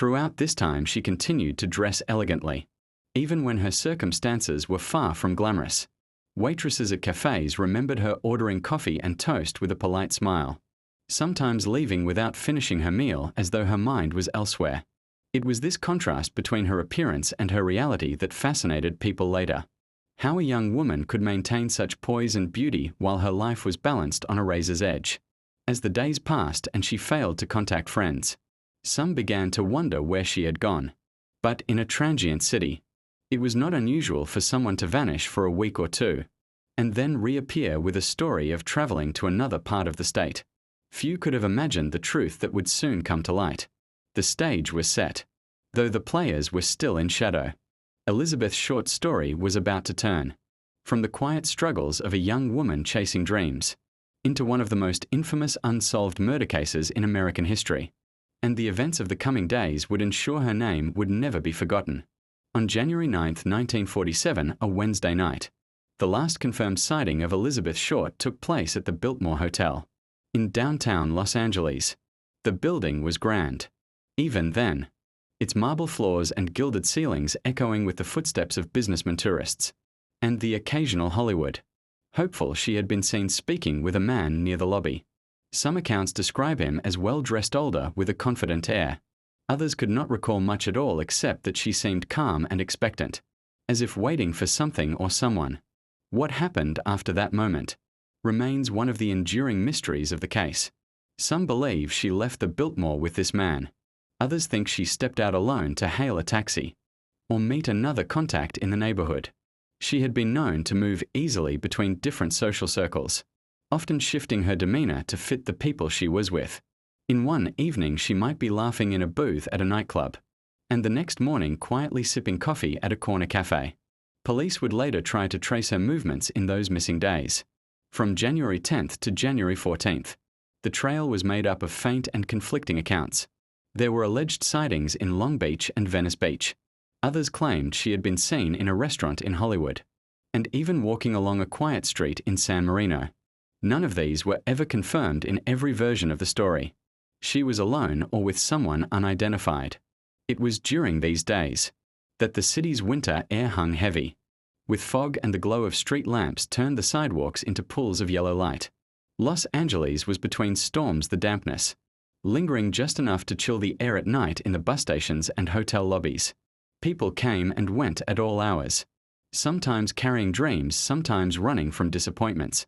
Throughout this time, she continued to dress elegantly, even when her circumstances were far from glamorous. Waitresses at cafes remembered her ordering coffee and toast with a polite smile, sometimes leaving without finishing her meal as though her mind was elsewhere. It was this contrast between her appearance and her reality that fascinated people later. How a young woman could maintain such poise and beauty while her life was balanced on a razor's edge. As the days passed and she failed to contact friends, some began to wonder where she had gone. But in a transient city, it was not unusual for someone to vanish for a week or two, and then reappear with a story of traveling to another part of the state. Few could have imagined the truth that would soon come to light. The stage was set, though the players were still in shadow. Elizabeth's short story was about to turn, from the quiet struggles of a young woman chasing dreams, into one of the most infamous unsolved murder cases in American history. And the events of the coming days would ensure her name would never be forgotten. On January 9, 1947, a Wednesday night, the last confirmed sighting of Elizabeth Short took place at the Biltmore Hotel in downtown Los Angeles. The building was grand, even then, its marble floors and gilded ceilings echoing with the footsteps of businessmen, tourists, and the occasional Hollywood hopeful she had been seen speaking with a man near the lobby. Some accounts describe him as well-dressed older with a confident air. Others could not recall much at all except that she seemed calm and expectant, as if waiting for something or someone. What happened after that moment remains one of the enduring mysteries of the case. Some believe she left the Biltmore with this man. Others think she stepped out alone to hail a taxi or meet another contact in the neighborhood. She had been known to move easily between different social circles, often shifting her demeanor to fit the people she was with. In one evening, she might be laughing in a booth at a nightclub, and the next morning quietly sipping coffee at a corner cafe. Police would later try to trace her movements in those missing days. From January 10th to January 14th, the trail was made up of faint and conflicting accounts. There were alleged sightings in Long Beach and Venice Beach. Others claimed she had been seen in a restaurant in Hollywood, and even walking along a quiet street in San Marino. None of these were ever confirmed in every version of the story. She was alone or with someone unidentified. It was during these days that the city's winter air hung heavy, with fog and the glow of street lamps turned the sidewalks into pools of yellow light. Los Angeles was between storms, the dampness, lingering just enough to chill the air at night in the bus stations and hotel lobbies. People came and went at all hours, sometimes carrying dreams, sometimes running from disappointments.